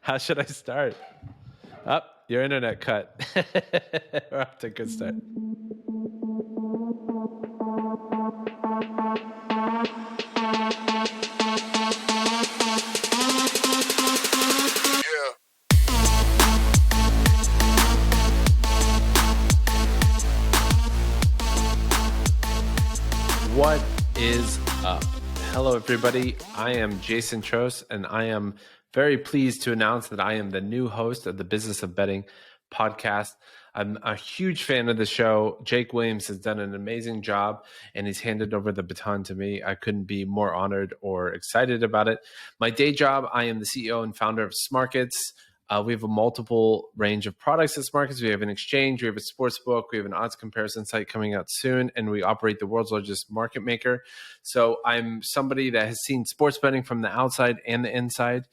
How should I start? Your internet cut. We're off to a good start. What is up? Hello, everybody. I am Jason Trost, and I am very pleased to announce that I am the new host of the Business of Betting podcast. I'm a huge fan of the show. Jake Williams has done an amazing job, and he's handed over the baton to me. I couldn't be more honored or excited about it. My day job, I am the CEO and founder of Smarkets. We have a multiple range of products at Smarkets. We have an exchange, we have a sports book, we have an odds comparison site coming out soon, and we operate the world's largest market maker. So I'm somebody that has seen sports betting from the outside and the inside.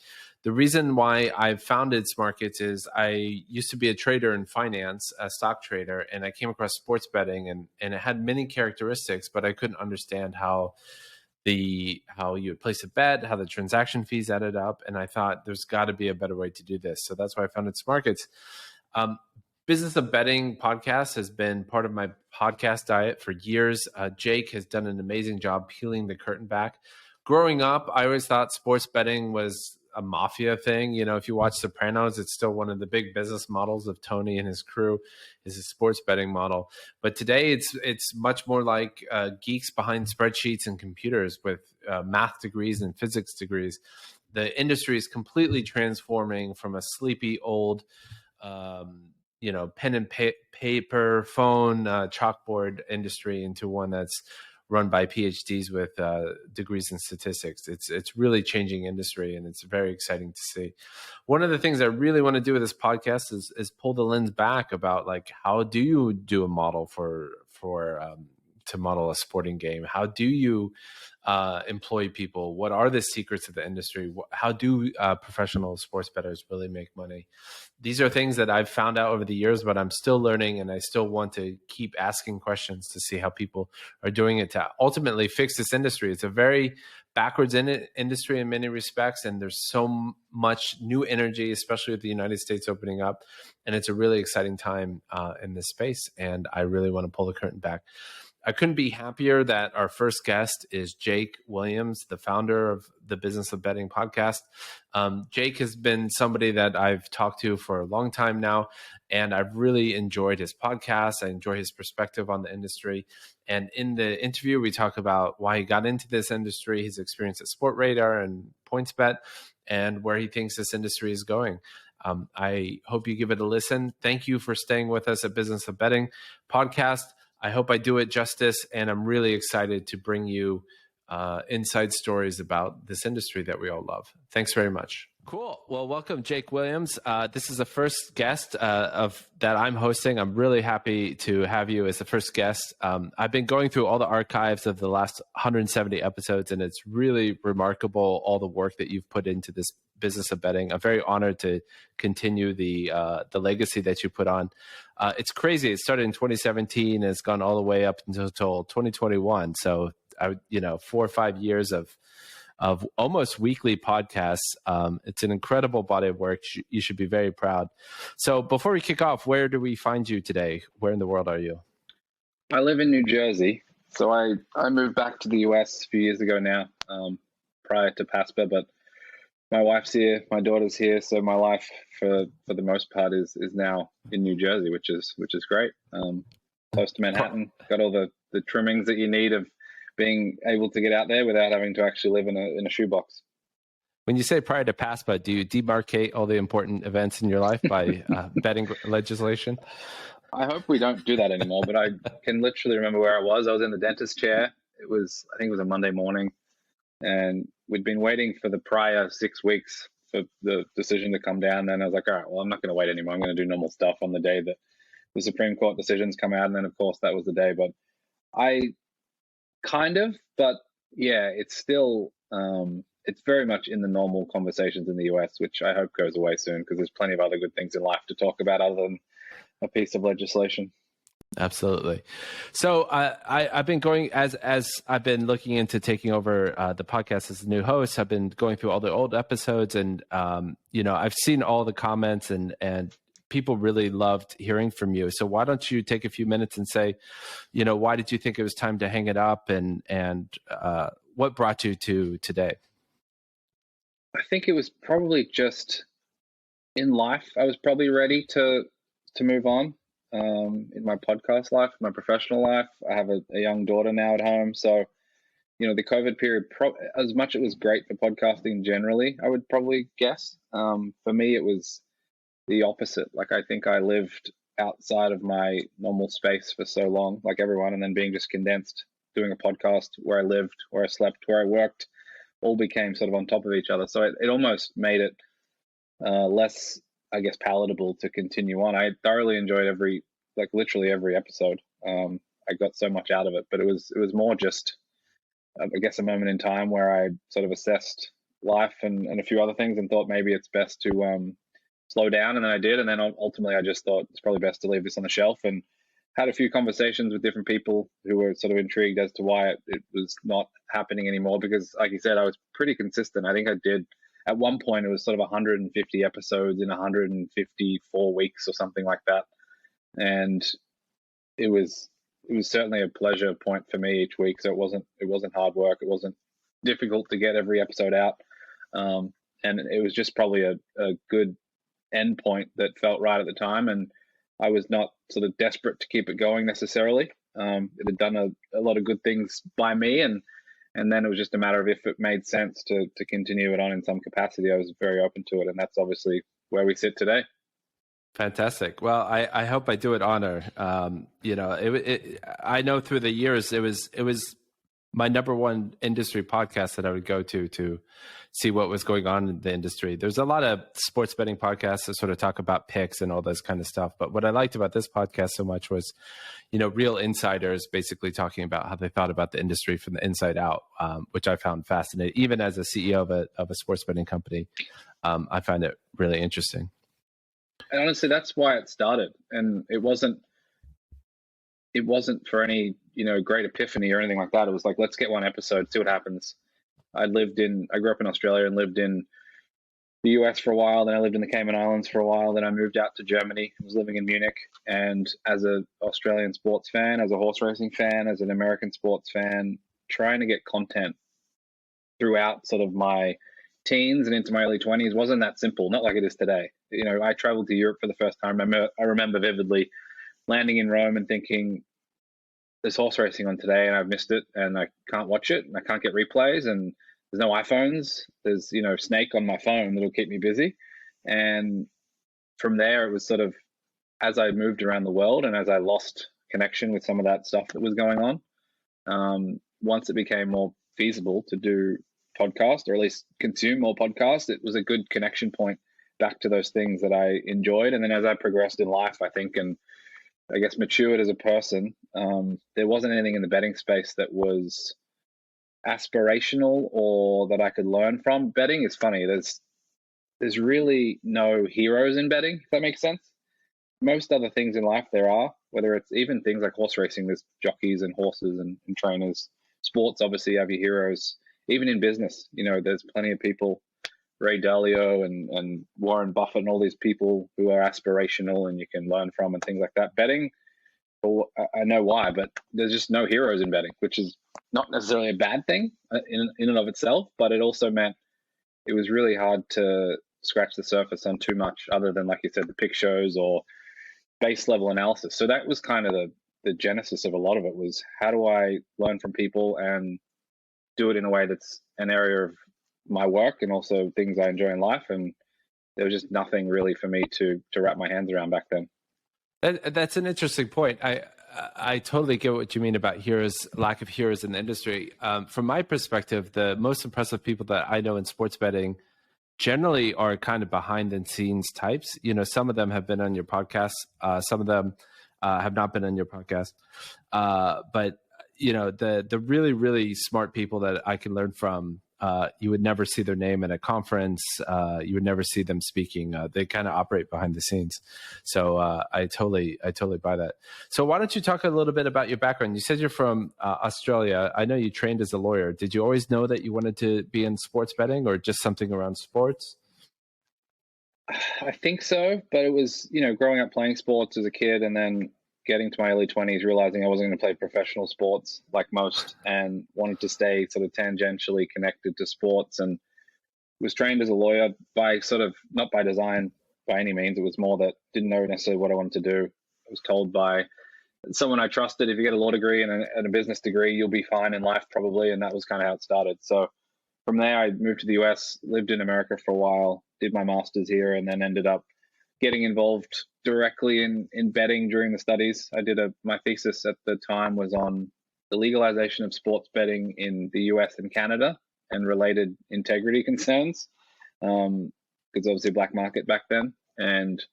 The reason why I founded Smarkets is I used to be a trader in finance, a stock trader, and I came across sports betting, and it had many characteristics, but I couldn't understand how you would place a bet, how the transaction fees added up. And I thought there's got to be a better way to do this. So that's why I founded Smarkets. Business of Betting podcast has been part of my podcast diet for years. Jake has done an amazing job peeling the curtain back. Growing up, I always thought sports betting was a mafia thing. You know, if you watch Sopranos, it's still one of the big business models of Tony and his crew is a sports betting model. But today it's much more like geeks behind spreadsheets and computers with math degrees and physics degrees. The industry is completely transforming from a sleepy old, pen and paper, phone, chalkboard industry into one that's run by PhDs with degrees in statistics. It's really changing industry, and it's very exciting to see. One of the things I really want to do with this podcast is pull the lens back about, like, how do you do a model to model a sporting game? How do you employ people? What are the secrets of the industry? How do professional sports bettors really make money? These are things that I've found out over the years, but I'm still learning, and I still want to keep asking questions to see how people are doing it to ultimately fix this industry. It's a very backwards industry in many respects, and there's so much new energy, especially with the United States opening up, and it's a really exciting time in this space, and I really want to pull the curtain back. I couldn't be happier that our first guest is Jake Williams, the founder of the Business of Betting podcast. Jake has been somebody that I've talked to for a long time now, and I've really enjoyed his podcast. I enjoy his perspective on the industry. And in the interview, we talk about why he got into this industry, his experience at Sportradar and PointsBet, and where he thinks this industry is going. I hope you give it a listen. Thank you for staying with us at Business of Betting podcast. I hope I do it justice, and I'm really excited to bring you inside stories about this industry that we all love. Thanks very much. Cool. Well, welcome, Jake Williams. This is the first guest that I'm hosting. I'm really happy to have you as the first guest. I've been going through all the archives of the last 170 episodes, and it's really remarkable all the work that you've put into this Business of Betting. I'm very honored to continue the legacy that you put on. It's crazy. It started in 2017 and it's gone all the way up until 2021. So, 4 or 5 years of almost weekly podcasts. It's an incredible body of work. You should be very proud. So before we kick off, where do we find you today? Where in the world are you? I live in New Jersey. So I moved back to the US a few years ago now, prior to PASPA, but my wife's here, my daughter's here, so my life for the most part is now in New Jersey, which is great. Close to Manhattan, got all the trimmings that you need of being able to get out there without having to actually live in a shoebox. When you say prior to PASPA, do you demarcate all the important events in your life by betting legislation? I hope we don't do that anymore, but I can literally remember where I was. I was in the dentist chair. I think it was a Monday morning, and we'd been waiting for the prior 6 weeks for the decision to come down. Then I was like, all right, well, I'm not going to wait anymore. I'm going to do normal stuff on the day that the Supreme Court decisions come out. And then, of course, that was the day. But but yeah, it's still, it's very much in the normal conversations in the US, which I hope goes away soon, because there's plenty of other good things in life to talk about other than a piece of legislation. Absolutely. So I've been going as I've been looking into taking over the podcast as a new host. I've been going through all the old episodes, and I've seen all the comments, and people really loved hearing from you. So why don't you take a few minutes and say, why did you think it was time to hang it up, and what brought you to today? I think it was probably just in life. I was probably ready to move on. In my podcast life, my professional life, I have a young daughter now at home. So, the COVID period, as much it was great for podcasting generally, I would probably guess. For me, it was the opposite. Like, I think I lived outside of my normal space for so long, like everyone, and then being just condensed, doing a podcast where I lived, where I slept, where I worked, all became sort of on top of each other. So it almost made it less, I guess, palatable to continue on. I thoroughly enjoyed literally every episode. I got so much out of it, but it was more just, I guess, a moment in time where I sort of assessed life and a few other things and thought maybe it's best to slow down. And then I did. And then ultimately I just thought it's probably best to leave this on the shelf, and had a few conversations with different people who were sort of intrigued as to why it was not happening anymore. Because like you said, I was pretty consistent. I think I did, at one point, it was sort of 150 episodes in 154 weeks or something like that. And it was certainly a pleasure point for me each week. So it wasn't hard work. It wasn't difficult to get every episode out. And it was just probably a good end point that felt right at the time. And I was not sort of desperate to keep it going necessarily. It had done a lot of good things by me, and then it was just a matter of if it made sense to continue it on in some capacity. I was very open to it, and that's obviously where we sit today. Fantastic. Well, I hope I do it honor. I know through the years it was my number one industry podcast that I would go to see what was going on in the industry. There's a lot of sports betting podcasts that sort of talk about picks and all this kind of stuff. But what I liked about this podcast so much was, real insiders basically talking about how they thought about the industry from the inside out, which I found fascinating. Even as a CEO of a sports betting company, I find it really interesting. And honestly, that's why it started. And it wasn't for any, great epiphany or anything like that. It was like, let's get one episode, see what happens. I grew up in Australia and lived in the US for a while. Then I lived in the Cayman Islands for a while. Then I moved out to Germany. I was living in Munich. And as an Australian sports fan, as a horse racing fan, as an American sports fan, trying to get content throughout sort of my teens and into my early 20s wasn't that simple. Not like it is today. I traveled to Europe for the first time. I remember vividly landing in Rome and thinking, there's horse racing on today and I've missed it and I can't watch it and I can't get replays and there's no iPhones. There's, Snake on my phone that'll keep me busy. And from there, it was sort of, as I moved around the world and as I lost connection with some of that stuff that was going on, once it became more feasible to do podcast, or at least consume more podcasts, it was a good connection point back to those things that I enjoyed. And then as I progressed in life, I think, and I guess matured as a person, there wasn't anything in the betting space that was aspirational or that I could learn from. Betting is funny. There's really no heroes in betting, if that makes sense. Most other things in life there are, whether it's even things like horse racing, there's jockeys and horses and trainers. Sports, obviously, you have your heroes. Even in business, there's plenty of people, Ray Dalio and Warren Buffett and all these people who are aspirational and you can learn from and things like that. Betting, well, I know why, but there's just no heroes in betting, which is not necessarily a bad thing in and of itself, but it also meant it was really hard to scratch the surface on too much other than, like you said, the pick shows or base level analysis. So that was kind of the genesis of a lot of it, was how do I learn from people and do it in a way that's an area of my work and also things I enjoy in life. And there was just nothing really for me to wrap my hands around back then. That's an interesting point. I totally get what you mean about heroes, lack of heroes in the industry. From my perspective, the most impressive people that I know in sports betting generally are kind of behind the scenes types. Some of them have been on your podcast. Some of them have not been on your podcast. But the really, really smart people that I can learn from you would never see their name at a conference. You would never see them speaking. They kind of operate behind the scenes. So I totally buy that. So why don't you talk a little bit about your background? You said you're from Australia. I know you trained as a lawyer. Did you always know that you wanted to be in sports betting, or just something around sports? I think so, but it was, growing up playing sports as a kid and then getting to my early 20s, realizing I wasn't going to play professional sports like most, and wanted to stay sort of tangentially connected to sports, and was trained as a lawyer by sort of, not by design by any means. It was more that didn't know necessarily what I wanted to do. I was told by someone I trusted, if you get a law degree and a business degree, you'll be fine in life probably. And that was kind of how it started. So from there, I moved to the US, lived in America for a while, did my master's here, and then ended up getting involved directly in betting during the studies. I did my thesis at the time was on the legalization of sports betting in the US and Canada and related integrity concerns, because obviously black market back then. And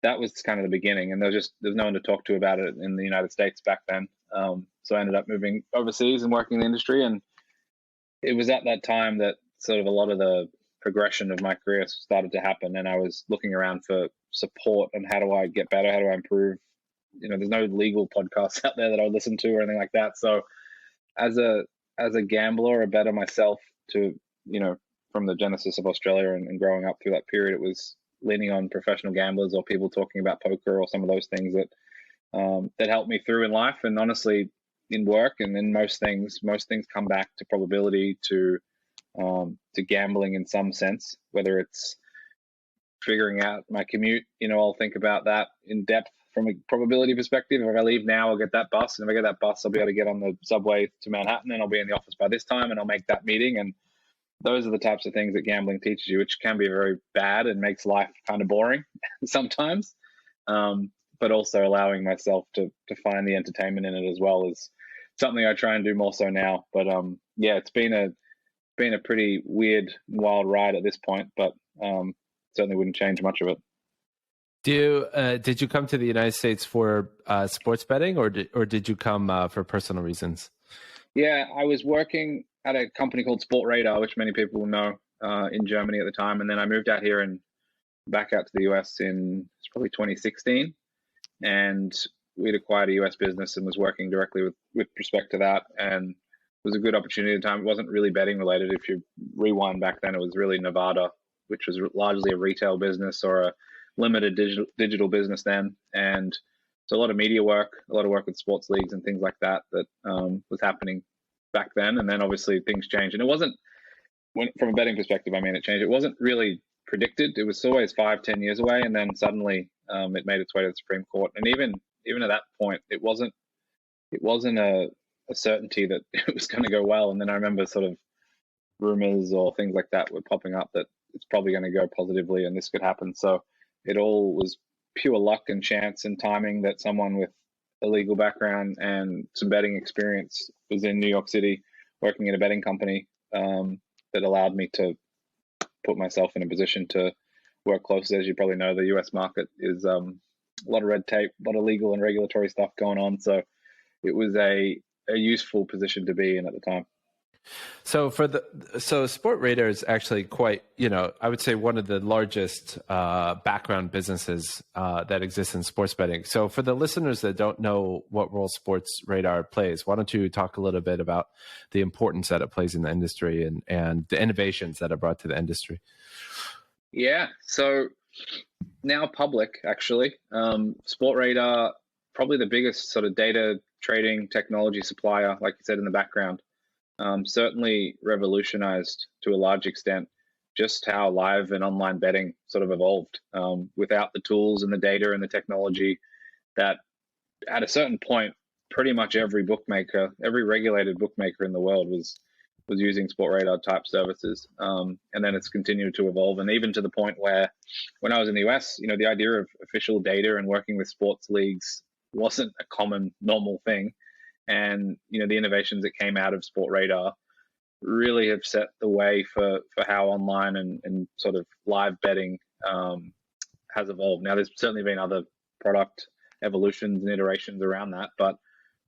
that was kind of the beginning. And there's no one to talk to about it in the United States back then. So I ended up moving overseas and working in the industry. And it was at that time that sort of a lot of the progression of my career started to happen. And I was looking around for support and how do I get better? How do I improve? There's no legal podcasts out there that I would listen to or anything like that. So as a gambler, a bettor myself, to, from the genesis of Australia and growing up through that period, it was leaning on professional gamblers or people talking about poker or some of those things that helped me through in life. And honestly, in work and in most things come back to probability, to gambling in some sense, whether it's figuring out my commute. I'll think about that in depth from a probability perspective. If I leave now, I'll get that bus. And if I get that bus, I'll be able to get on the subway to Manhattan and I'll be in the office by this time and I'll make that meeting. And those are the types of things that gambling teaches you, which can be very bad and makes life kind of boring sometimes. But also allowing myself to find the entertainment in it as well is something I try and do more so now. But yeah, it's been a pretty weird, wild ride at this point, but certainly wouldn't change much of it. Did you come to the United States for sports betting, or did you come for personal reasons? Yeah, I was working at a company called Sportradar, which many people will know, in Germany at the time, and then I moved out here and back out to the US in probably 2016, and we'd acquired a US business and was working directly with respect to that, and it was a good opportunity at the time. It wasn't really betting related. If you rewind back then, it was really Nevada, which was largely a retail business or a limited digital business then. And so a lot of media work, a lot of work with sports leagues and things like that was happening back then. And then obviously things changed. And it wasn't, from a betting perspective, it changed. It wasn't really predicted. It was always 5-10 years away. And then suddenly it made its way to the Supreme Court. And even at that point, it wasn't a certainty that it was going to go well. And then I remember sort of rumors or things like that were popping up that it's probably going to go positively and this could happen. So it all was pure luck and chance and timing that someone with a legal background and some betting experience was in New York City working in a betting company that allowed me to put myself in a position to work closely. As you probably know, the US market is a lot of red tape, a lot of legal and regulatory stuff going on. So it was a useful position to be in at the time. So Sportradar is actually quite, I would say one of the largest background businesses that exists in sports betting. So for the listeners that don't know what role Sportradar plays, why don't you talk a little bit about the importance that it plays in the industry and the innovations that are brought to the industry? Yeah, so now public, actually. Sportradar, probably the biggest sort of data trading technology supplier, like you said in the background. Certainly revolutionized to a large extent just how live and online betting sort of evolved without the tools and the data and the technology that at a certain point, pretty much every regulated bookmaker in the world was using Sportradar type services. And then it's continued to evolve. And even to the point where when I was in the US, the idea of official data and working with sports leagues wasn't a common, normal thing. And, the innovations that came out of Sportradar really have set the way for how online and sort of live betting has evolved. Now, there's certainly been other product evolutions and iterations around that, but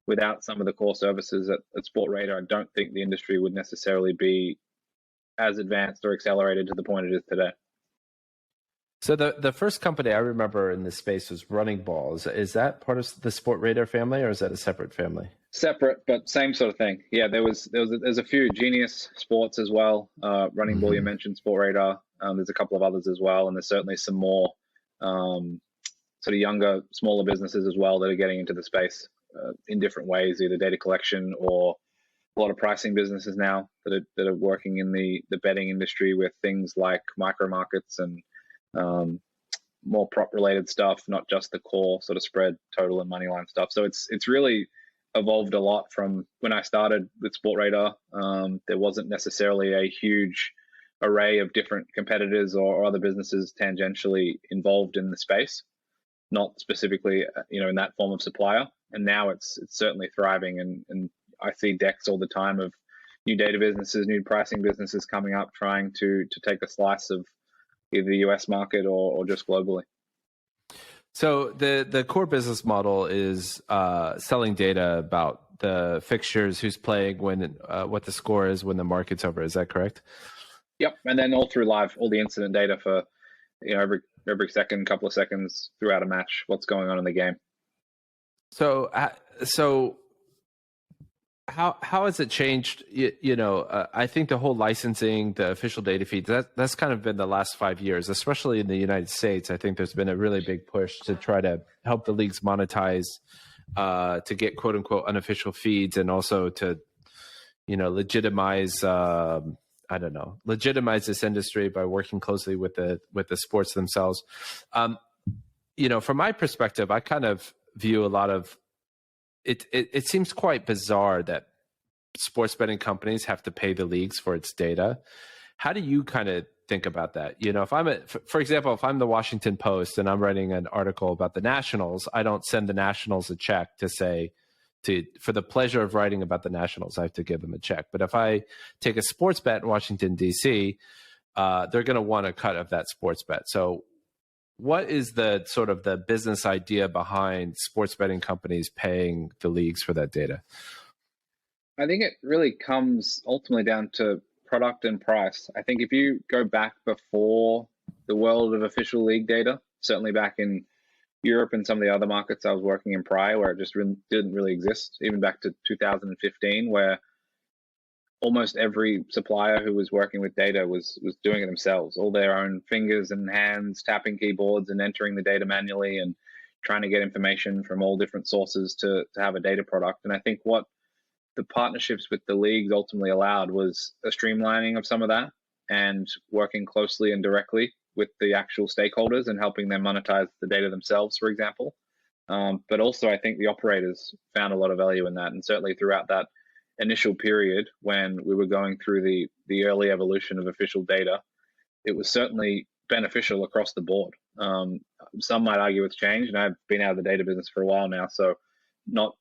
without some of the core services at Sportradar, I don't think the industry would necessarily be as advanced or accelerated to the point it is today. So the first company I remember in this space was Running Balls. Is that part of the Sportradar family, or is that a separate family? Separate, but same sort of thing. Yeah, there's a few. Genius Sports as well. Running Ball, you mentioned Sportradar. There's a couple of others as well, and there's certainly some more sort of younger, smaller businesses as well that are getting into the space in different ways, either data collection or a lot of pricing businesses now that are working in the betting industry with things like micro markets and more prop related stuff, not just the core sort of spread, total, and money line stuff. So it's really evolved a lot from when I started with Sportradar. There wasn't necessarily a huge array of different competitors or other businesses tangentially involved in the space, not specifically in that form of supplier. And now it's certainly thriving, and I see decks all the time of new data businesses, new pricing businesses coming up, trying to take a slice of either the US market or just globally. So the core business model is selling data about the fixtures, who's playing, when, what the score is when the market's over. Is that correct? Yep, and then all through live, all the incident data for every second, couple of seconds throughout a match, what's going on in the game. So how has it changed? I think the whole licensing, the official data feeds, that's kind of been the last 5 years, especially in the United States. I think there's been a really big push to try to help the leagues monetize, to get quote unquote unofficial feeds, and also to, legitimize this industry by working closely with the sports themselves. From my perspective, I kind of view a lot of it seems quite bizarre that sports betting companies have to pay the leagues for its data. How do you kind of think about that? For example, if I'm the Washington Post and I'm writing an article about the Nationals, I don't send the Nationals a check for the pleasure of writing about the Nationals. I have to give them a check. But if I take a sports bet in Washington, D.C., they're going to want a cut of that sports bet. So what is the sort of the business idea behind sports betting companies paying the leagues for that data? I think it really comes ultimately down to product and price. I think if you go back before the world of official league data, certainly back in Europe and some of the other markets I was working in prior, where it just didn't really exist, even back to 2015, where almost every supplier who was working with data was doing it themselves, all their own fingers and hands, tapping keyboards and entering the data manually and trying to get information from all different sources to have a data product. And I think what the partnerships with the leagues ultimately allowed was a streamlining of some of that and working closely and directly with the actual stakeholders and helping them monetize the data themselves, for example. But also, I think the operators found a lot of value in that. And certainly throughout that initial period when we were going through the early evolution of official data, it was certainly beneficial across the board. Some might argue it's changed, and I've been out of the data business for a while now, so not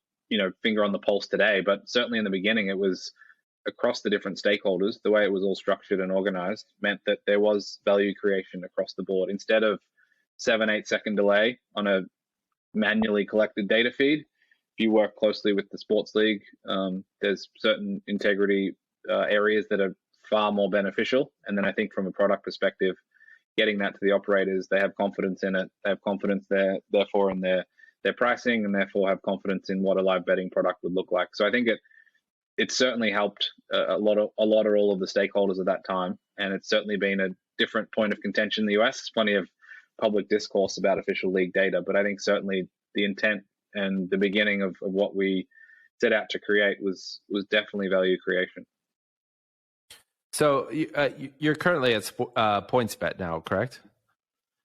finger on the pulse today, but certainly in the beginning it was across the different stakeholders. The way it was all structured and organized meant that there was value creation across the board. Instead of 7-8 second delay on a manually collected data feed, if you work closely with the sports league, there's certain integrity areas that are far more beneficial. And then I think from a product perspective, getting that to the operators, they have confidence in it. They have confidence therefore in their pricing, and therefore have confidence in what a live betting product would look like. So I think it certainly helped a lot or all of the stakeholders at that time, and it's certainly been a different point of contention in the US. There's plenty of public discourse about official league data, but I think certainly the intent and the beginning of what we set out to create was definitely value creation. So you're currently at PointsBet now, correct?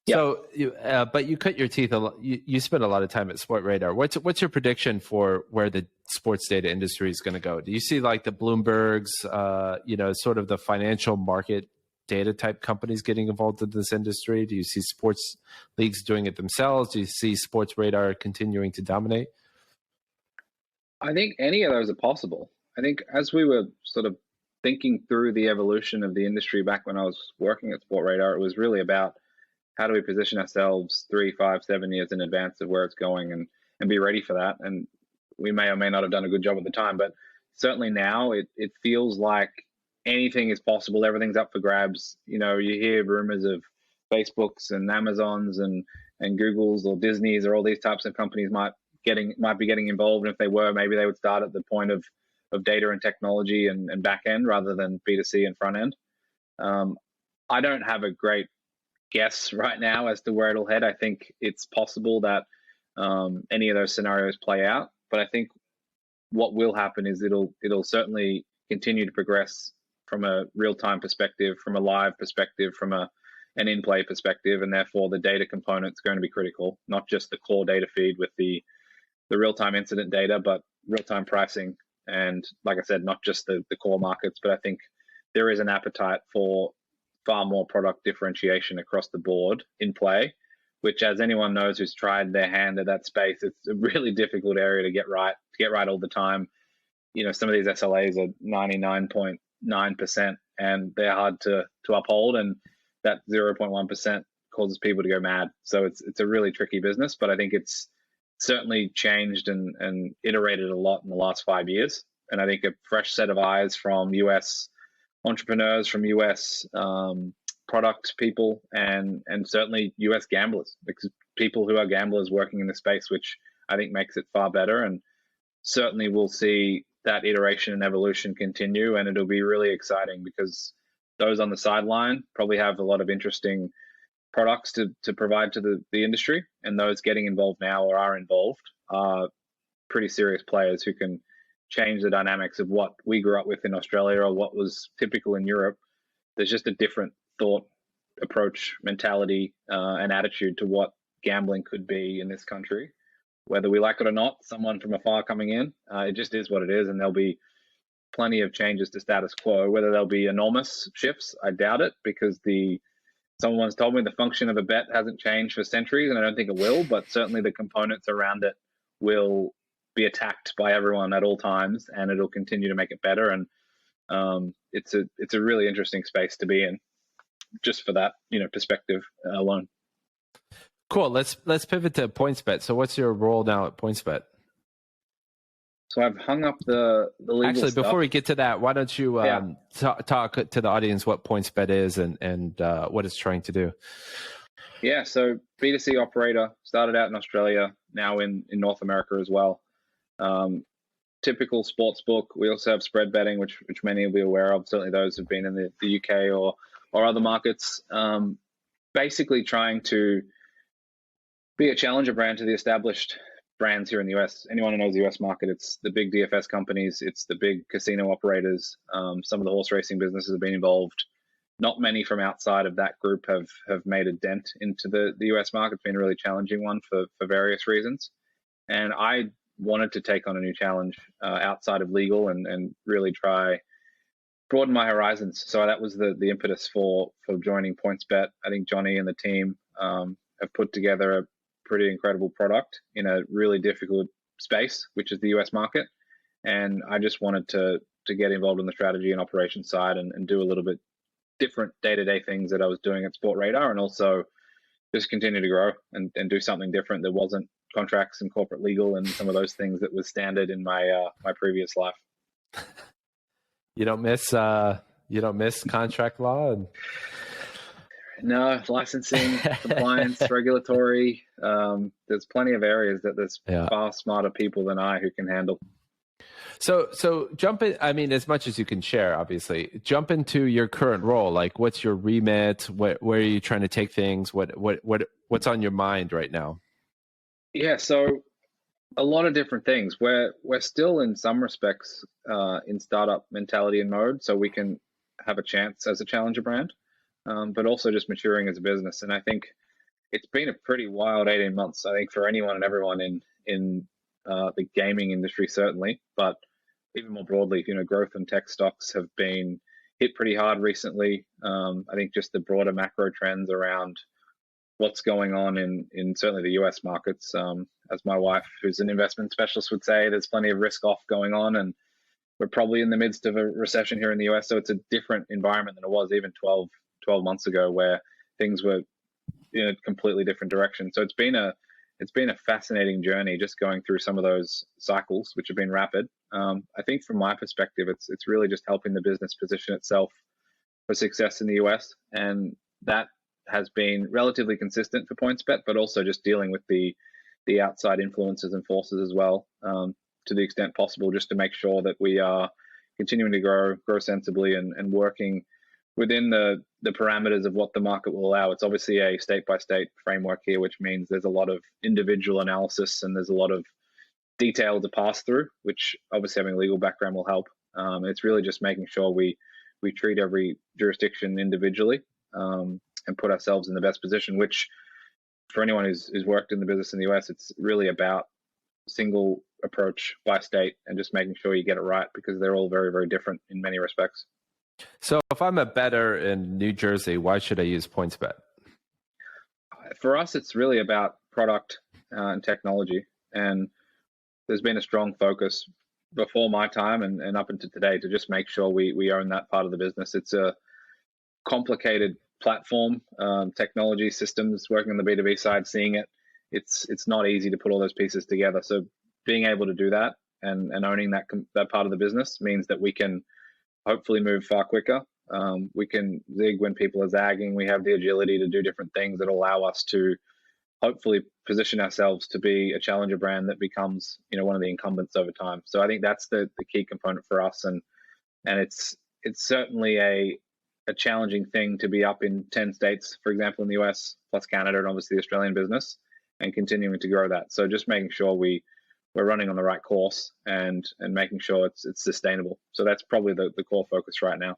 Yeah. So, but you cut your teeth a lot. You spent a lot of time at Sportradar. What's your prediction for where the sports data industry is going to go? Do you see like the Bloombergs, sort of the financial market data type companies getting involved in this industry? Do you see sports leagues doing it themselves? Do you see Sportsradar continuing to dominate? I think any of those are possible. I think as we were sort of thinking through the evolution of the industry back when I was working at Sportradar, it was really about how do we position ourselves 3, 5, 7 years in advance of where it's going and be ready for that. And we may or may not have done a good job at the time, but certainly now it feels like anything is possible. Everything's up for grabs. You know, you hear rumors of Facebooks and Amazons and Googles or Disneys or all these types of companies might be getting involved. And if they were, maybe they would start at the point of data and technology and back end rather than B2C and front end. I don't have a great guess right now as to where it'll head. I think it's possible that any of those scenarios play out, but I think what will happen is it'll certainly continue to progress from a real-time perspective, from a live perspective, from an in-play perspective, and therefore the data component is going to be critical, not just the core data feed with the real-time incident data, but real-time pricing. And like I said, not just the core markets, but I think there is an appetite for far more product differentiation across the board in play, which, as anyone knows who's tried their hand at that space, it's a really difficult area to get right all the time. You know, some of these SLAs are 99.9%, and they're hard to uphold, and that 0.1% causes people to go mad. So it's a really tricky business, but I think it's certainly changed and iterated a lot in the last 5 years. And I think a fresh set of eyes from US entrepreneurs, from US product people, and certainly US gamblers, because people who are gamblers working in the space, which I think makes it far better. And certainly we'll see that iteration and evolution continue, and it'll be really exciting because those on the sideline probably have a lot of interesting products to provide to the industry, and those getting involved now or are involved are pretty serious players who can change the dynamics of what we grew up with in Australia or what was typical in Europe. There's just a different thought, approach, mentality, and attitude to what gambling could be in this country. Whether we like it or not, someone from afar coming in, it just is what it is, and there'll be plenty of changes to status quo. Whether there'll be enormous shifts, I doubt it, because someone's told me the function of a bet hasn't changed for centuries, and I don't think it will, but certainly the components around it will be attacked by everyone at all times, and it'll continue to make it better. And it's a really interesting space to be in, just for that, perspective alone. Cool. Let's pivot to PointsBet. So what's your role now at PointsBet? So I've hung up the legal Actually, stuff. before we get to that, why don't you talk to the audience what PointsBet is and what it's trying to do? Yeah, so B2C operator, started out in Australia, now in North America as well. Typical sports book. We also have spread betting, which many will be aware of. Certainly those who've been in the UK or other markets. Basically trying to be a challenger brand to the established brands here in the US. Anyone who knows the US market, it's the big DFS companies, it's the big casino operators. Some of the horse racing businesses have been involved. Not many from outside of that group have made a dent into the US market. It's been a really challenging one for various reasons. And I wanted to take on a new challenge outside of legal and really try broaden my horizons. So that was the impetus for joining PointsBet. I think Johnny and the team have put together a pretty incredible product in a really difficult space, which is the US market. And I just wanted to get involved in the strategy and operations side and do a little bit different day-to-day things that I was doing at Sportradar, and also just continue to grow and do something different that wasn't contracts and corporate legal and some of those things that was standard in my my previous life. You don't miss contract law? No, licensing, compliance, regulatory. There's plenty of areas that there's far smarter people than I who can handle. So jump in. I mean, as much as you can share, obviously. Jump into your current role. Like, what's your remit? Where are you trying to take things? What's on your mind right now? Yeah, so a lot of different things. We're still in some respects in startup mentality and mode, so we can have a chance as a challenger brand. But also just maturing as a business. And I think it's been a pretty wild 18 months, I think, for anyone and everyone in the gaming industry, certainly, but even more broadly, growth and tech stocks have been hit pretty hard recently. I think just the broader macro trends around what's going on in certainly the US markets. As my wife, who's an investment specialist, would say, there's plenty of risk off going on, and we're probably in the midst of a recession here in the US. So it's a different environment than it was even 12 months ago, where things were in a completely different direction. So it's been a it's been a fascinating journey just going through some of those cycles, which have been rapid. I think from my perspective, it's really just helping the business position itself for success in the US, and that has been relatively consistent for PointsBet, but also just dealing with the outside influences and forces as well, to the extent possible, just to make sure that we are continuing to grow sensibly and working within the parameters of what the market will allow. It's obviously a state-by-state framework here, which means there's a lot of individual analysis and there's a lot of detail to pass through, which obviously having a legal background will help. It's really just making sure we treat every jurisdiction individually, and put ourselves in the best position, which for anyone who's worked in the business in the US, it's really about single approach by state and just making sure you get it right, because they're all very, very different in many respects. So if I'm a bettor in New Jersey, why should I use PointsBet? For us, it's really about product and technology. And there's been a strong focus before my time and up until today to just make sure we own that part of the business. It's a complicated platform, technology systems, working on the B2B side, seeing it. It's not easy to put all those pieces together. So being able to do that and owning that part of the business means that we can hopefully move far quicker. We can zig when people are zagging. We have the agility to do different things that allow us to hopefully position ourselves to be a challenger brand that becomes, one of the incumbents over time. So I think that's the key component for us, and it's certainly a challenging thing to be up in 10 states, for example, in the US, plus Canada, and obviously the Australian business, and continuing to grow that. So just making sure we're running on the right course and making sure it's sustainable. So that's probably the core focus right now.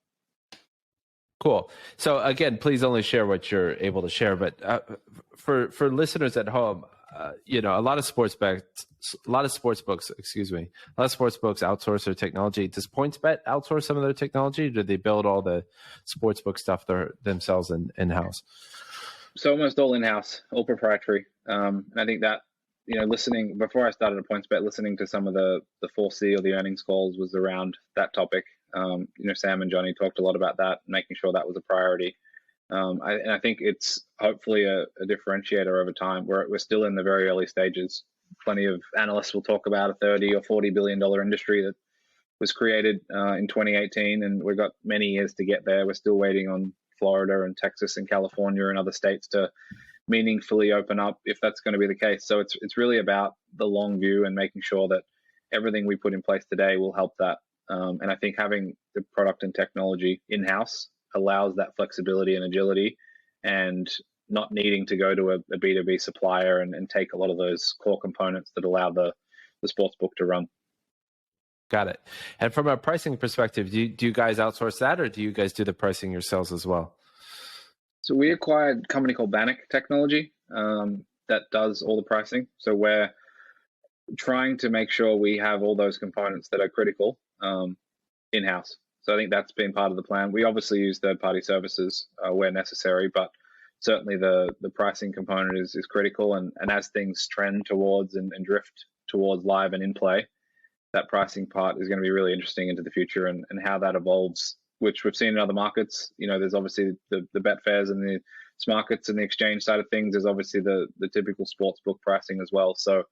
Cool. So again, please only share what you're able to share. But for listeners at home, a lot of sports books outsource their technology. Does PointsBet outsource some of their technology? Or do they build all the sportsbook stuff themselves in-house? So almost all in-house, all proprietary. And I think that, listening before I started at PointsBet, listening to some of the 4C or the earnings calls was around that topic. Sam and Johnny talked a lot about that, making sure that was a priority. I think it's hopefully a differentiator over time. We're still in the very early stages. Plenty of analysts will talk about a $30 or $40 billion industry that was created in 2018, and we've got many years to get there. We're still waiting on Florida and Texas and California and other states to meaningfully open up, if that's going to be the case. So it's really about the long view and making sure that everything we put in place today will help that. And I think having the product and technology in-house allows that flexibility and agility, and not needing to go to a B2B supplier and take a lot of those core components that allow the sports book to run. Got it. And from a pricing perspective, do you guys outsource that, or do you guys do the pricing yourselves as well? So we acquired a company called Bannock Technology that does all the pricing. So we're trying to make sure we have all those components that are critical in-house. So I think that's been part of the plan. We obviously use third-party services where necessary, but certainly the pricing component is critical. And as things trend towards and drift towards live and in-play, that pricing part is going to be really interesting into the future, and how that evolves, which we've seen in other markets. There's obviously the Betfairs and the Smarkets and the exchange side of things. There's obviously the typical sportsbook pricing as well. So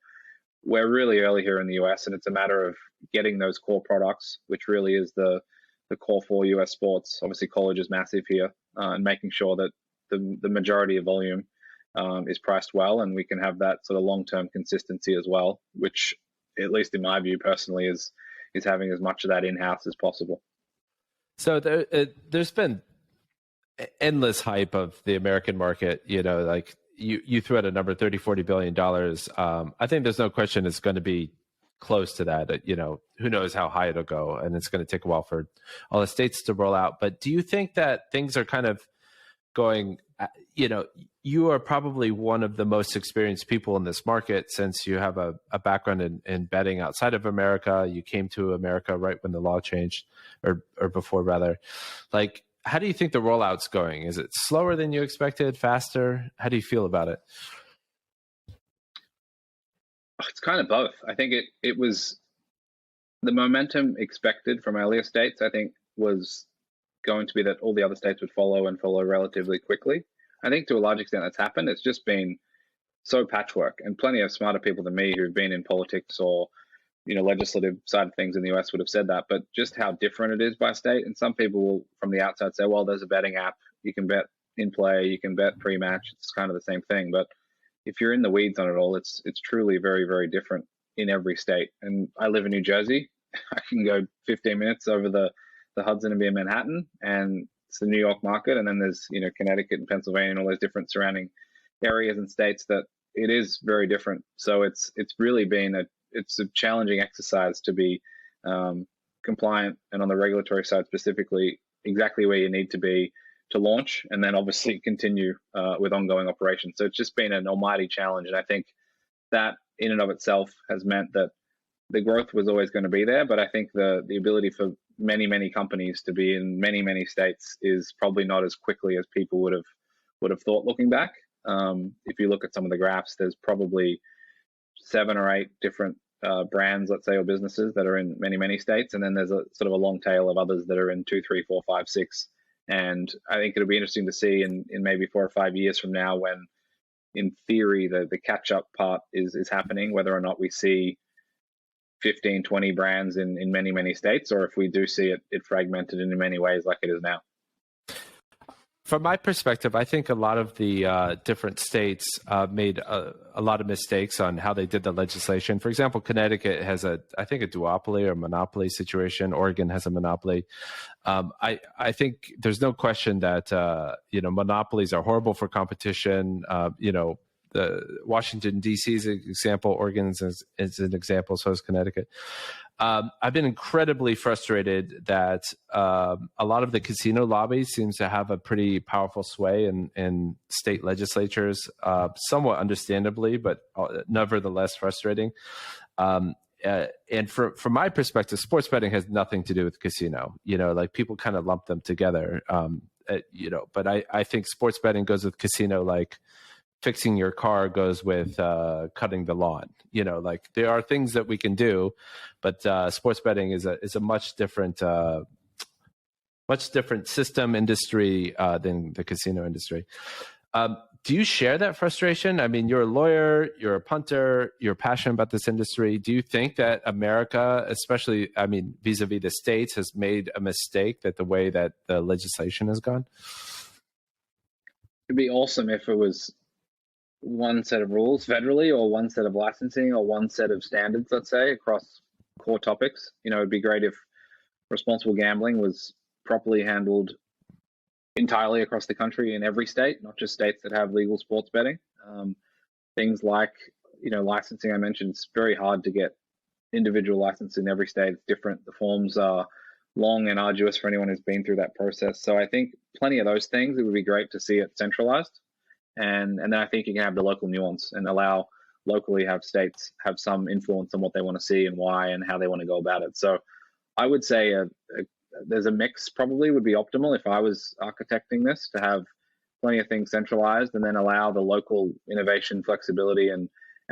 we're really early here in the US, and it's a matter of getting those core products, which really is the core for US sports. Obviously, college is massive here, and making sure that the majority of volume is priced well, and we can have that sort of long-term consistency as well, which, at least in my view personally, is having as much of that in-house as possible. So there's been endless hype of the American market, like you threw out a number, $30-40 billion. I think there's no question it's going to be close to that. Who knows how high it'll go, and it's going to take a while for all the states to roll out. But do you think that things are kind of going, you are probably one of the most experienced people in this market, since you have a background in betting outside of America. You came to America right when the law changed, or before rather. Like, how do you think the rollout's going? Is it slower than you expected, faster? How do you feel about it? It's kind of both. I think it was the momentum expected from earlier states, I think, was going to be that all the other states would follow relatively quickly. I think to a large extent that's happened. It's just been so patchwork, and plenty of smarter people than me who've been in politics or legislative side of things in the US would have said that, but just how different it is by state. And some people will, from the outside, say, well, there's a betting app, you can bet in play, you can bet pre-match, it's kind of the same thing. But if you're in the weeds on it all, it's truly very, very different in every state. And I live in New Jersey. I can go 15 minutes over the Hudson and be in Manhattan, and it's the New York market. And then there's Connecticut and Pennsylvania and all those different surrounding areas and states that it is very different. So it's really been a challenging exercise to be compliant, and on the regulatory side specifically, exactly where you need to be to launch, and then obviously continue with ongoing operations. So it's just been an almighty challenge, and I think that in and of itself has meant that the growth was always going to be there, but I think the ability for many companies to be in many states is probably not as quickly as people would have thought looking back. If you look at some of the graphs, there's probably 7 or 8 different brands, let's say, or businesses that are in many states, and then there's a sort of a long tail of others that are in 2, 3, 4, 5, 6. And I think it'll be interesting to see in maybe 4 or 5 years from now, when in theory the catch-up part is happening, whether or not we see 15, 20 brands in many states, or if we do see it fragmented in many ways like it is now. From my perspective, I think a lot of the different states made a lot of mistakes on how they did the legislation. For example, Connecticut has I think a duopoly or monopoly situation. Oregon has a monopoly. I think there's no question that monopolies are horrible for competition. The Washington, D.C. is an example. Oregon is an example. So is Connecticut. I've been incredibly frustrated that a lot of the casino lobby seems to have a pretty powerful sway in state legislatures, somewhat understandably, but nevertheless frustrating. And from my perspective, sports betting has nothing to do with casino. Like people kind of lump them together. But I think sports betting goes with casino like fixing your car goes with cutting the lawn. Like there are things that we can do, but sports betting is a much different system industry than the casino industry. Do you share that frustration? I mean, you're a lawyer, you're a punter, you're passionate about this industry. Do you think that America, especially, vis-a-vis the states, has made a mistake that the way that the legislation has gone? It'd be awesome if it was one set of rules federally, or one set of licensing, or one set of standards, let's say, across core topics. It'd be great if responsible gambling was properly handled entirely across the country in every state, not just states that have legal sports betting. Things like, licensing, I mentioned, it's very hard to get individual license in every state. It's different. The forms are long and arduous for anyone who's been through that process. So I think plenty of those things, it would be great to see it centralized. And then I think you can have the local nuance and allow locally have states have some influence on what they want to see and why and how they want to go about it. So I would say there's a mix probably would be optimal if I was architecting this, to have plenty of things centralized and then allow the local innovation, flexibility, and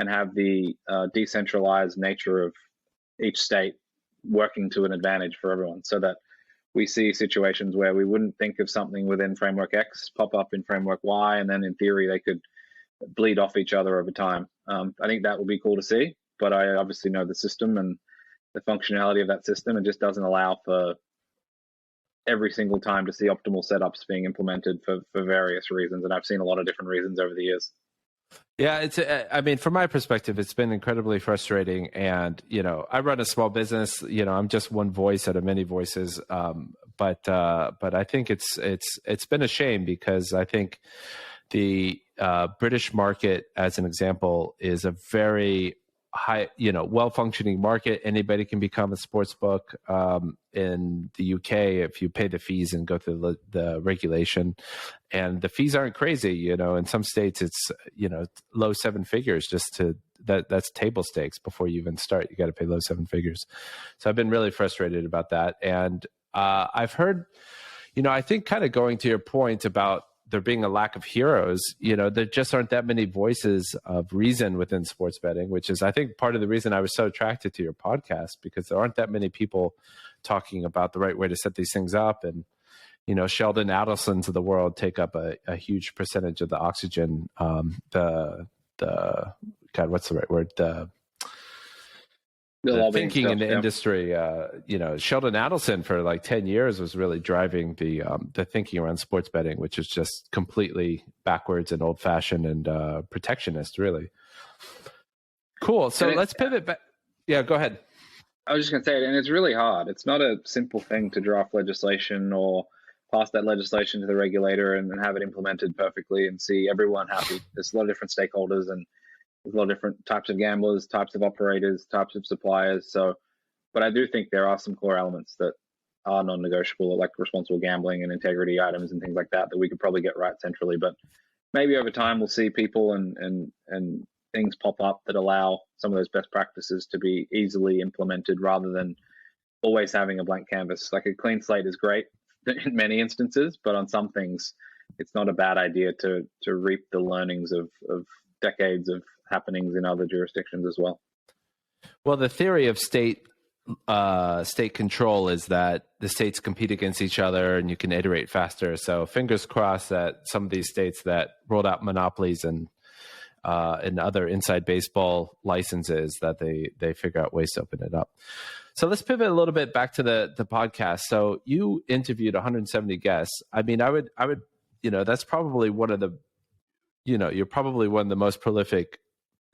have the decentralized nature of each state working to an advantage for everyone, so that we see situations where we wouldn't think of something within framework X pop up in framework Y, and then in theory they could bleed off each other over time. I think that would be cool to see, but I obviously know the system and the functionality of that system. It just doesn't allow for every single time to see optimal setups being implemented for various reasons, and I've seen a lot of different reasons over the years. Yeah, from my perspective, it's been incredibly frustrating. And, I run a small business, I'm just one voice out of many voices. But I think it's been a shame, because I think the British market, as an example, is a very high, well-functioning market. Anybody can become a sports book. In the UK, if you pay the fees and go through the regulation, and the fees aren't crazy, in some states it's, low 7 figures just that's table stakes before you even start. You got to pay low 7 figures. So I've been really frustrated about that. And I've heard, I think kind of going to your point about there being a lack of heroes, there just aren't that many voices of reason within sports betting, which is, I think, part of the reason I was so attracted to your podcast, because there aren't that many people talking about the right way to set these things up. And, Sheldon Adelsons of the world take up a huge percentage of the oxygen. The God, what's the right word? The lobbying thinking stuff, in the industry. Sheldon Adelson for like 10 years was really driving the thinking around sports betting, which is just completely backwards and old fashioned and protectionist, really. Cool. So let's pivot back. Yeah, go ahead. I was just going to say it, and it's really hard. It's not a simple thing to draft legislation or pass that legislation to the regulator and then have it implemented perfectly and see everyone happy. There's a lot of different stakeholders and there's a lot of different types of gamblers, types of operators, types of suppliers. So, but I do think there are some core elements that are non-negotiable, like responsible gambling and integrity items and things like that we could probably get right centrally. But maybe over time we'll see people and things pop up that allow some of those best practices to be easily implemented rather than always having a blank canvas. Like a clean slate is great in many instances, but on some things, it's not a bad idea to reap the learnings of decades of happenings in other jurisdictions as well. Well, the theory of state control is that the states compete against each other and you can iterate faster. So fingers crossed that some of these states that rolled out monopolies and other inside baseball licenses that they figure out ways to open it up. So let's pivot a little bit back to the podcast. So you interviewed 170 guests. I mean, I would, that's probably one of the, you're probably one of the most prolific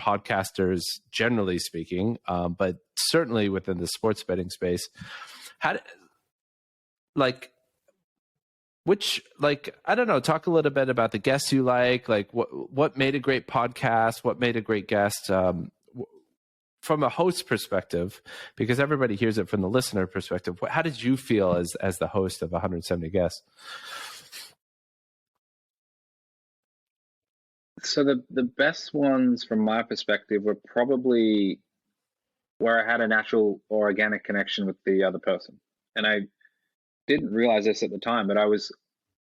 podcasters, generally speaking, but certainly within the sports betting space. I don't know, talk a little bit about the guests you like what made a great podcast, what made a great guest, from a host perspective, because everybody hears it from the listener perspective. How did you feel as the host of 170 guests? So the best ones from my perspective were probably where I had a natural or organic connection with the other person. And I didn't realize this at the time, but I was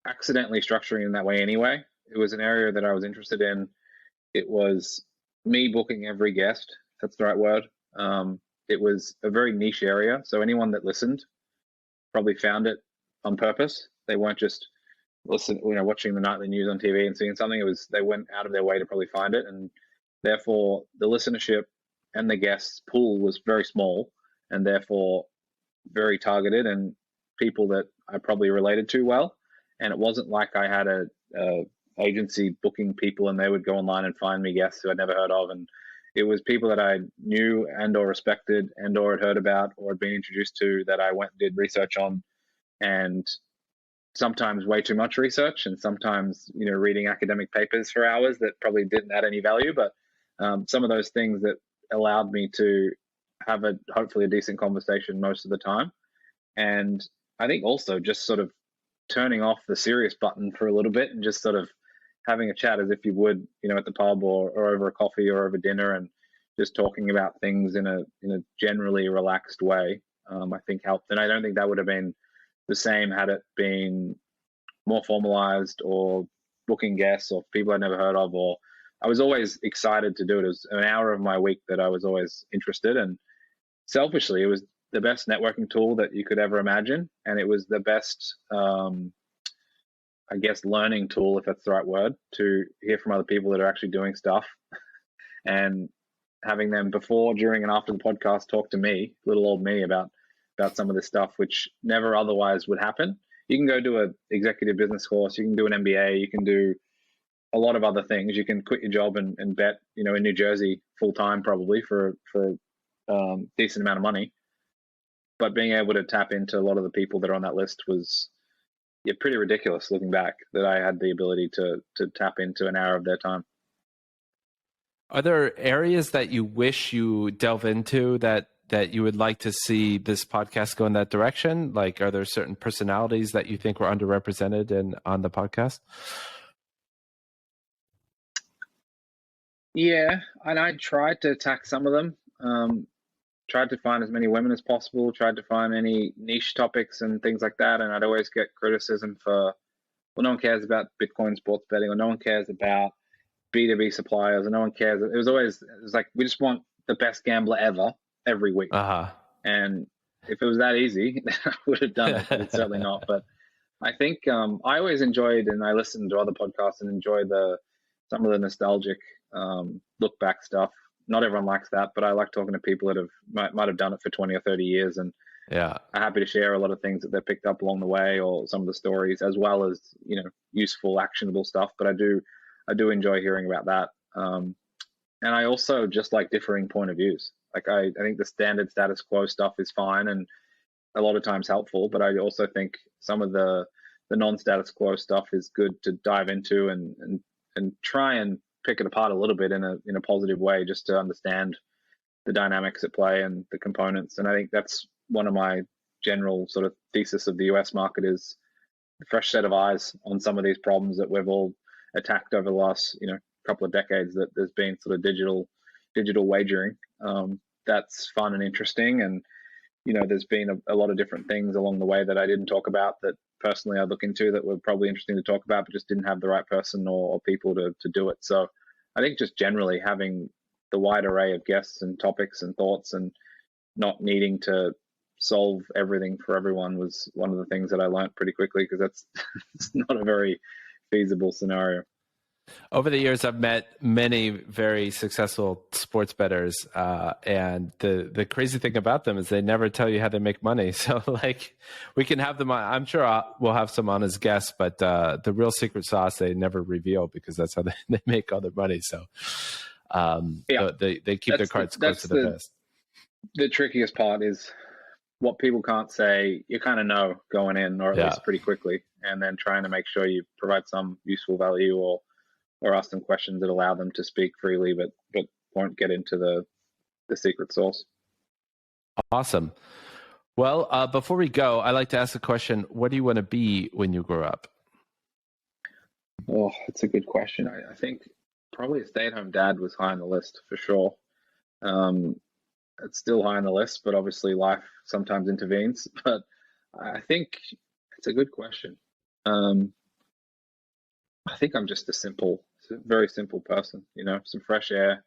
accidentally structuring in that way anyway. It was an area that I was interested in. It was me booking every guest, if that's the right word. It was a very niche area. So anyone that listened probably found it on purpose. They weren't just watching the nightly news on TV and seeing something. It was, they went out of their way to probably find it. And therefore the listenership and the guests pool was very small and therefore very targeted and people that I probably related to well. And it wasn't like I had a agency booking people and they would go online and find me guests who I'd never heard of. And it was people that I knew and or respected and or had heard about or had been introduced to that I went and did research on, and sometimes way too much research and sometimes, reading academic papers for hours that probably didn't add any value. But some of those things that allowed me to have hopefully a decent conversation most of the time. And I think also just sort of turning off the serious button for a little bit and just sort of having a chat as if you would, at the pub or over a coffee or over dinner and just talking about things in a generally relaxed way, I think helped. And I don't think that would have been the same had it been more formalized or booking guests or people I'd never heard of. Or I was always excited to do it. It was an hour of my week that I was always interested in. Selfishly, it was the best networking tool that you could ever imagine. And it was the best, learning tool, if that's the right word, to hear from other people that are actually doing stuff and having them before, during, and after the podcast talk to me, little old me, about some of this stuff, which never otherwise would happen. You can go do an executive business course, you can do an MBA, you can do a lot of other things. You can quit your job and bet, in New Jersey full time probably for decent amount of money. But being able to tap into a lot of the people that are on that list was pretty ridiculous looking back, that I had the ability to tap into an hour of their time. Are there areas that you wish you delve into that you would like to see this podcast go in that direction? Like, are there certain personalities that you think were underrepresented on the podcast? Yeah, and I tried to attack some of them. Tried to find as many women as possible, tried to find any niche topics and things like that. And I'd always get criticism for, well, no one cares about Bitcoin sports betting, or no one cares about B2B suppliers, or no one cares. It was like, we just want the best gambler ever, every week. Uh-huh. And if it was that easy, I would have done it, but it's certainly not. But I think I always enjoyed, and I listened to other podcasts and enjoyed some of the nostalgic look back stuff. Not everyone likes that, but I like talking to people that might have done it for 20 or 30 years and Yeah. are happy to share a lot of things that they picked up along the way, or some of the stories, as well as, useful, actionable stuff. But I do enjoy hearing about that. And I also just like differing point of views. Like I think the standard status quo stuff is fine and a lot of times helpful, but I also think some of the non-status quo stuff is good to dive into and try and pick it apart a little bit in a positive way, just to understand the dynamics at play and the components. And I think that's one of my general sort of thesis of the US market, is a fresh set of eyes on some of these problems that we've all attacked over the last couple of decades. That there's been sort of digital wagering. That's fun and interesting, and there's been a lot of different things along the way that I didn't talk about that personally I look into that were probably interesting to talk about, but just didn't have the right person or people to do it. So I think just generally having the wide array of guests and topics and thoughts, and not needing to solve everything for everyone, was one of the things that I learned pretty quickly, because that's it's not a very feasible scenario. Over the years, I've met many very successful sports bettors, and the crazy thing about them is they never tell you how they make money. So, like, we can have them on. I'm sure we'll have some on as guests, but the real secret sauce they never reveal, because that's how they make all their money. So, they keep their cards close to the vest. The trickiest part is what people can't say. You kind of know going in, or at least pretty quickly, and then trying to make sure you provide some useful value, or ask them questions that allow them to speak freely, but won't get into the secret sauce. Awesome. Well, before we go, I like to ask a question. What do you want to be when you grow up? Oh, that's a good question. I think probably a stay-at-home dad was high on the list for sure. It's still high on the list, but obviously life sometimes intervenes. But I think it's a good question. I think I'm just a very simple person, some fresh air,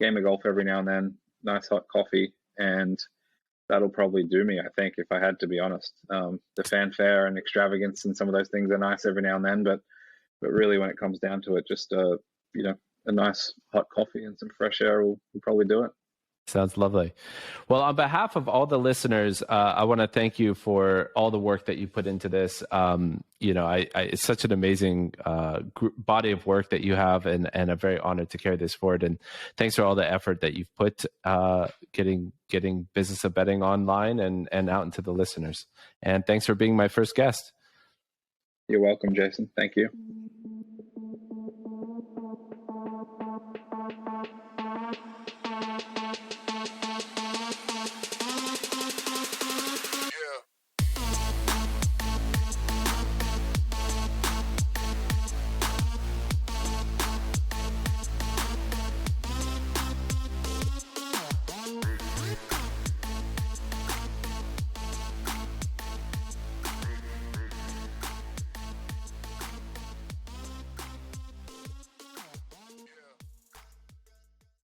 game of golf every now and then, nice hot coffee, and that'll probably do me, I think, if I had to be honest. The fanfare and extravagance and some of those things are nice every now and then, but really when it comes down to it, just a nice hot coffee and some fresh air will probably do it. Sounds lovely. Well, on behalf of all the listeners, I want to thank you for all the work that you put into this. It's such an amazing body of work that you have, and I'm very honored to carry this forward. And thanks for all the effort that you've put getting Business of Betting online and out into the listeners. And thanks for being my first guest. You're welcome, Jason. Thank you.